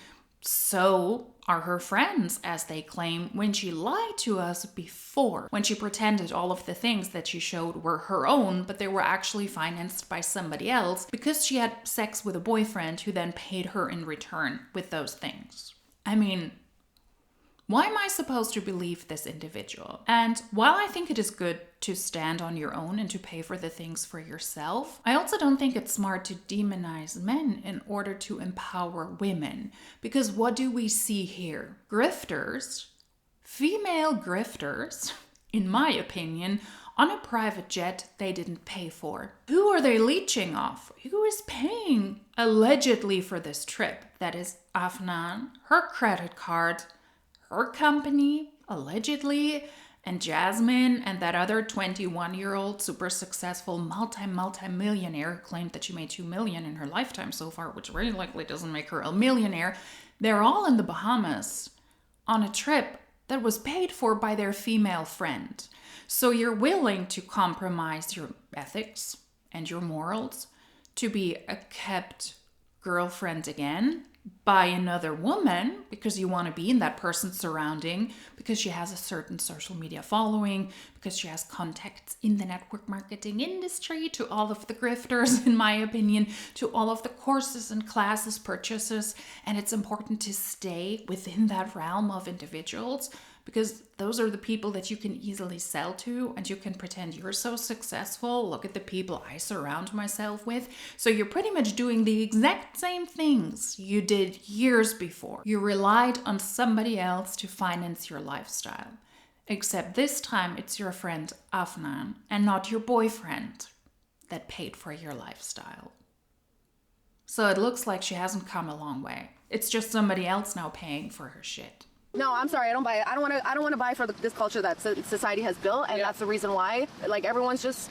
So are her friends, as they claim, when she lied to us before, when she pretended all of the things that she showed were her own, but they were actually financed by somebody else because she had sex with a boyfriend who then paid her in return with those things. I mean, why am I supposed to believe this individual? And while I think it is good to stand on your own and to pay for the things for yourself, I also don't think it's smart to demonize men in order to empower women. Because what do we see here? Grifters, female grifters, in my opinion, on a private jet they didn't pay for. Who are they leeching off? Who is paying allegedly for this trip? That is Afnan, her credit card, her company, allegedly, and Jasmine and that other 21-year-old super successful multi-millionaire who claimed that she made $2 million in her lifetime so far, which very likely doesn't make her a millionaire. They're all in the Bahamas on a trip that was paid for by their female friend. So you're willing to compromise your ethics and your morals to be a kept girlfriend again by another woman because you want to be in that person's surrounding, because she has a certain social media following, because she has contacts in the network marketing industry, to all of the grifters, in my opinion, to all of the courses and classes purchases. And it's important to stay within that realm of individuals because those are the people that you can easily sell to and you can pretend you're so successful. Look at the people I surround myself with. So you're pretty much doing the exact same things you did years before. You relied on somebody else to finance your lifestyle. Except this time it's your friend Afnan and not your boyfriend that paid for your lifestyle. So it looks like she hasn't come a long way. It's just somebody else now paying for her shit. No, I'm sorry. I don't buy it. I don't want to buy for this culture that society has built, and that's the reason why. Like, everyone's just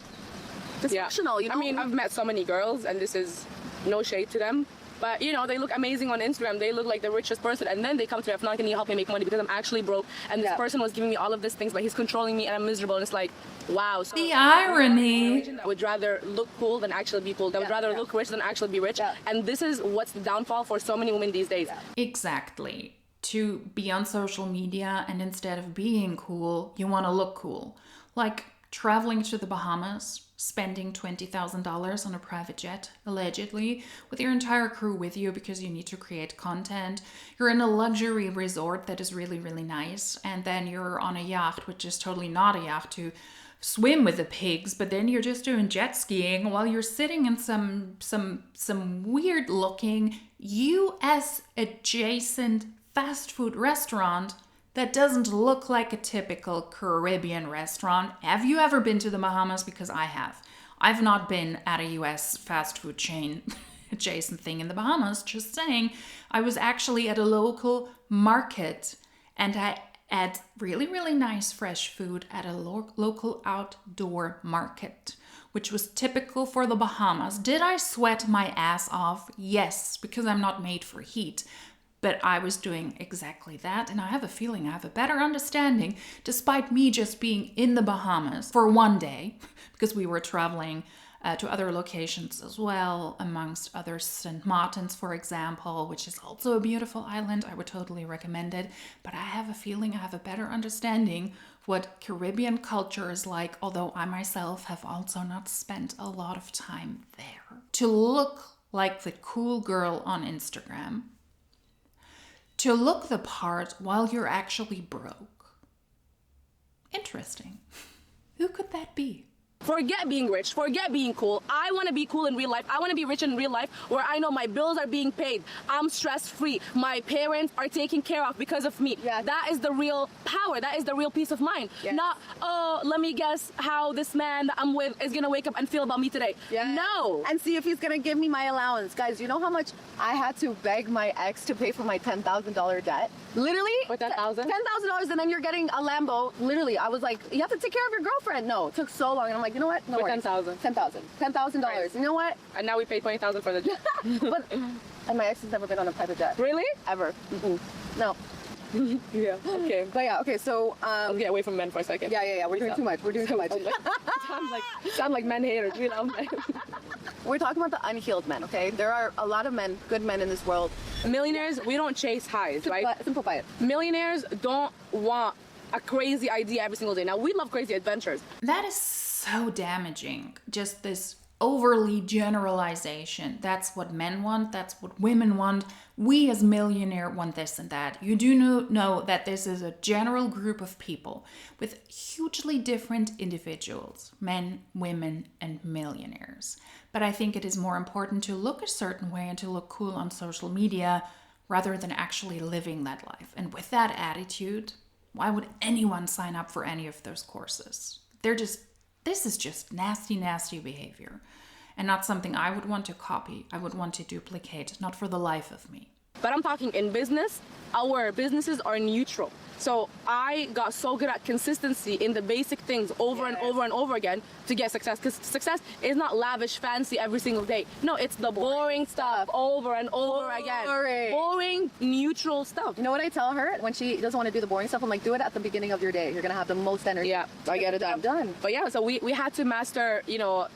dysfunctional. You know? I mean, I've met so many girls, and this is no shade to them, but you know, they look amazing on Instagram. They look like the richest person, and then they come to Afnan, can you help me make money because I'm actually broke, and this person was giving me all of these things, but he's controlling me, and I'm miserable. And it's like, wow. So the irony. I would rather look cool than actually be cool. They would rather look rich than actually be rich, and this is what's the downfall for so many women these days. Exactly. To be on social media and instead of being cool, you want to look cool. Like traveling to the Bahamas, spending $20,000 on a private jet, allegedly, with your entire crew with you because you need to create content. You're in a luxury resort that is really, really nice. And then you're on a yacht, which is totally not a yacht to swim with the pigs, but then you're just doing jet skiing while you're sitting in some weird looking US adjacent fast food restaurant that doesn't look like a typical Caribbean restaurant. Have you ever been to the Bahamas? Because I have. I've not been at a US fast food chain adjacent thing in the Bahamas, just saying. I was actually at a local market and I ate really, really nice fresh food at a local outdoor market, which was typical for the Bahamas. Did I sweat my ass off? Yes, because I'm not made for heat. But I was doing exactly that, and I have a feeling I have a better understanding, despite me just being in the Bahamas for one day, because we were traveling to other locations as well, amongst others, St. Martin's, for example, which is also a beautiful island. I would totally recommend it. But I have a feeling I have a better understanding of what Caribbean culture is like, although I myself have also not spent a lot of time there. To look like the cool girl on Instagram, to look the part while you're actually broke. Interesting. Who could that be? Forget being rich, forget being cool. I want to be cool in real life. I want to be rich in real life where I know my bills are being paid. I'm stress-free. My parents are taken care of because of me. Yes. That is the real power. That is the real peace of mind. Yes. Not, oh, let me guess how this man that I'm with is going to wake up and feel about me today. Yes. No. And see if he's gonna give me my allowance. Guys, you know how much I had to beg my ex to pay for my $10,000 debt? Literally? For $10,000? $10,000, and then you're getting a Lambo. Literally, I was like, you have to take care of your girlfriend. No, it took so long. And I'm like, you know what? No For worries. $10,000. $10,000. You know what? And now we paid $20,000 for the jet. But, and my ex has never been on a private jet. Really? Ever. Mm-mm. No. Yeah. Okay. But yeah, okay, so, Let's get away from men for a second. yeah, we're doing too much. We're doing too much. Sound like men haters. We love men. We're talking about the unhealed men, okay? There are a lot of men, good men in this world. Millionaires, we don't chase highs, right? Simplify it. Millionaires don't want a crazy idea every single day. Now, we love crazy adventures. That is so damaging. Just this overly generalization. That's what men want. That's what women want. We as millionaire want this and that. You do know that this is a general group of people with hugely different individuals, men, women, and millionaires. But I think it is more important to look a certain way and to look cool on social media rather than actually living that life. And with that attitude, why would anyone sign up for any of those courses? This is just nasty, nasty behavior. And not something I would want to copy. I would want to duplicate, not for the life of me. But I'm talking in business, our businesses are neutral. So I got so good at consistency in the basic things over and over and over again to get success. Because success is not lavish, fancy every single day. No, it's the boring stuff over and over again. Boring, neutral stuff. You know what I tell her when she doesn't want to do the boring stuff? I'm like, do it at the beginning of your day. You're going to have the most energy. Yeah, I get it done. But yeah, so we had to master,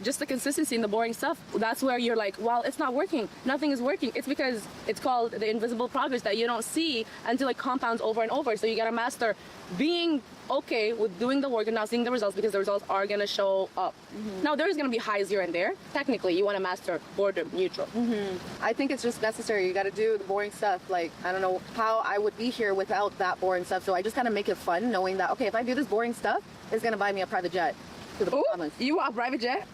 just the consistency in the boring stuff. That's where you're like, well, it's not working. Nothing is working. It's because it's called the invisible progress that you don't see until it compounds over and over. So you got to master being okay with doing the work and not seeing the results, because the results are going to show up. Mm-hmm. Now, there's going to be highs here and there. Technically, you want to master boredom neutral. Mm-hmm. I think it's just necessary. You got to do the boring stuff. Like, I don't know how I would be here without that boring stuff. So I just kind of make it fun, knowing that, okay, if I do this boring stuff, it's going to buy me a private jet to the Bahamas. You want a private jet?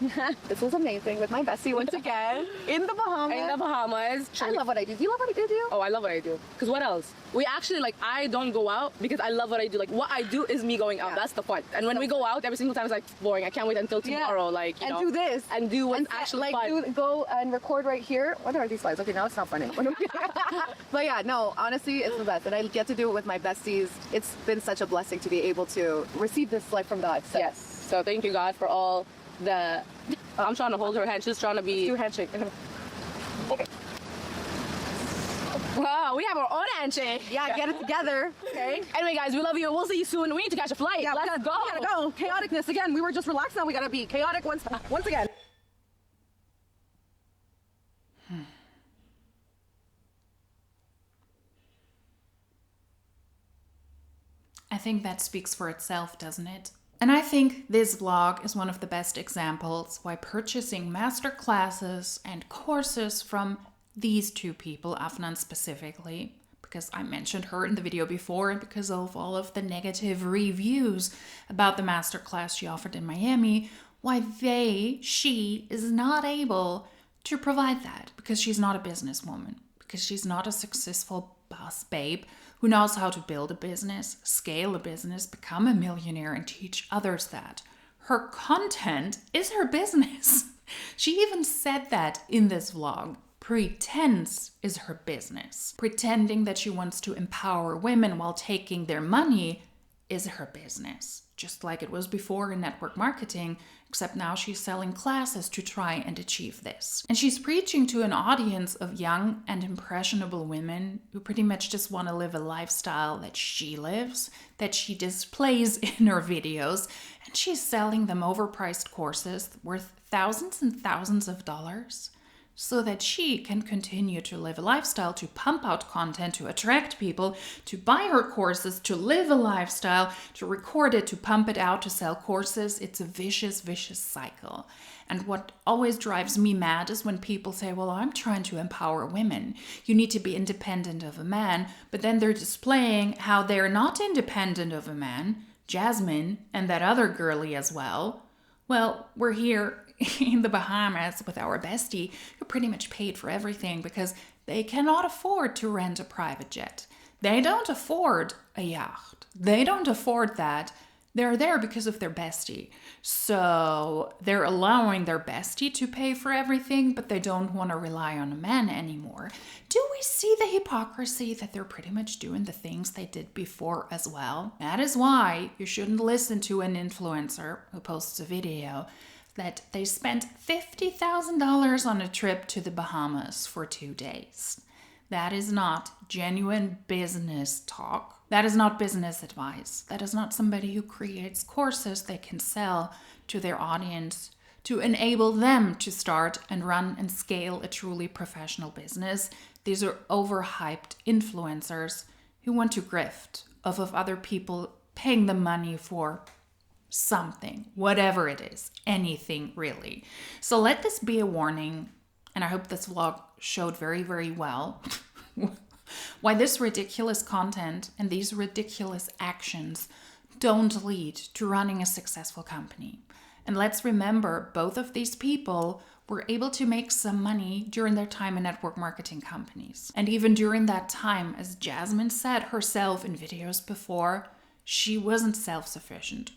This was amazing with my bestie once again in the Bahamas. In the Bahamas. I love what I do. Do you love what I do? Oh, I love what I do. Because what else? We actually, I don't go out because I love what I do. Like, what I do is me going out. Yeah. That's the fun. And when we go out, every single time it's like boring. I can't wait until tomorrow. Yeah. And do this. And do what's actually fun. Go and record right here. What are these slides? Okay, now it's not funny. But yeah, no, honestly, it's the best. And I get to do it with my besties. It's been such a blessing to be able to receive this life from God. So. Yes. So thank you, God, for all the... I'm trying to hold her hand. She's trying to be... Do handshake. Okay. Wow, we have our own handshake. Yeah, get it together. Okay. Anyway, guys, we love you. We'll see you soon. We need to catch a flight. Yeah, Let's go. We gotta go. Chaoticness again. We were just relaxed. Now we gotta be chaotic once again. I think that speaks for itself, doesn't it? And I think this vlog is one of the best examples why purchasing masterclasses and courses from these two people, Afnan specifically, because I mentioned her in the video before and because of all of the negative reviews about the masterclass she offered in Miami, why she is not able to provide that, because she's not a businesswoman, because she's not a successful boss babe who knows how to build a business, scale a business, become a millionaire, and teach others that. Her content is her business. She even said that in this vlog. Pretense is her business. Pretending that she wants to empower women while taking their money is her business. Just like it was before in network marketing, except now she's selling classes to try and achieve this. And she's preaching to an audience of young and impressionable women who pretty much just want to live a lifestyle that she lives, that she displays in her videos, and she's selling them overpriced courses worth thousands and thousands of dollars, so that she can continue to live a lifestyle, to pump out content, to attract people, to buy her courses, to live a lifestyle, to record it, to pump it out, to sell courses. It's a vicious, vicious cycle. And what always drives me mad is when people say, well, I'm trying to empower women. You need to be independent of a man. But then they're displaying how they're not independent of a man, Jasmine, and that other girlie as well. Well, we're here in the Bahamas with our bestie who pretty much paid for everything because they cannot afford to rent a private jet. They don't afford a yacht. They don't afford that. They're there because of their bestie. So they're allowing their bestie to pay for everything, but they don't want to rely on a man anymore. Do we see the hypocrisy that they're pretty much doing the things they did before as well? That is why you shouldn't listen to an influencer who posts a video that they spent $50,000 on a trip to the Bahamas for 2 days. That is not genuine business talk. That is not business advice. That is not somebody who creates courses they can sell to their audience to enable them to start and run and scale a truly professional business. These are overhyped influencers who want to grift off of other people paying them money for something, whatever it is, anything really. So let this be a warning, and I hope this vlog showed very, very well why this ridiculous content and these ridiculous actions don't lead to running a successful company. And let's remember, both of these people were able to make some money during their time in network marketing companies. And even during that time, as Jasmine said herself in videos before, she wasn't self-sufficient.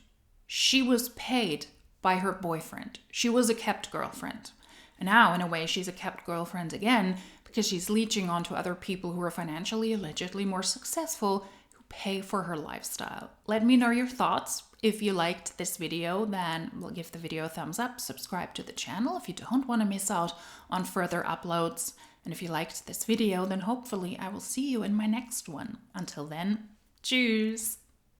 She was paid by her boyfriend. She was a kept girlfriend. And now, in a way, she's a kept girlfriend again because she's leeching onto other people who are financially, allegedly more successful, who pay for her lifestyle. Let me know your thoughts. If you liked this video, then give the video a thumbs up, subscribe to the channel if you don't want to miss out on further uploads. And if you liked this video, then hopefully I will see you in my next one. Until then, tschüss!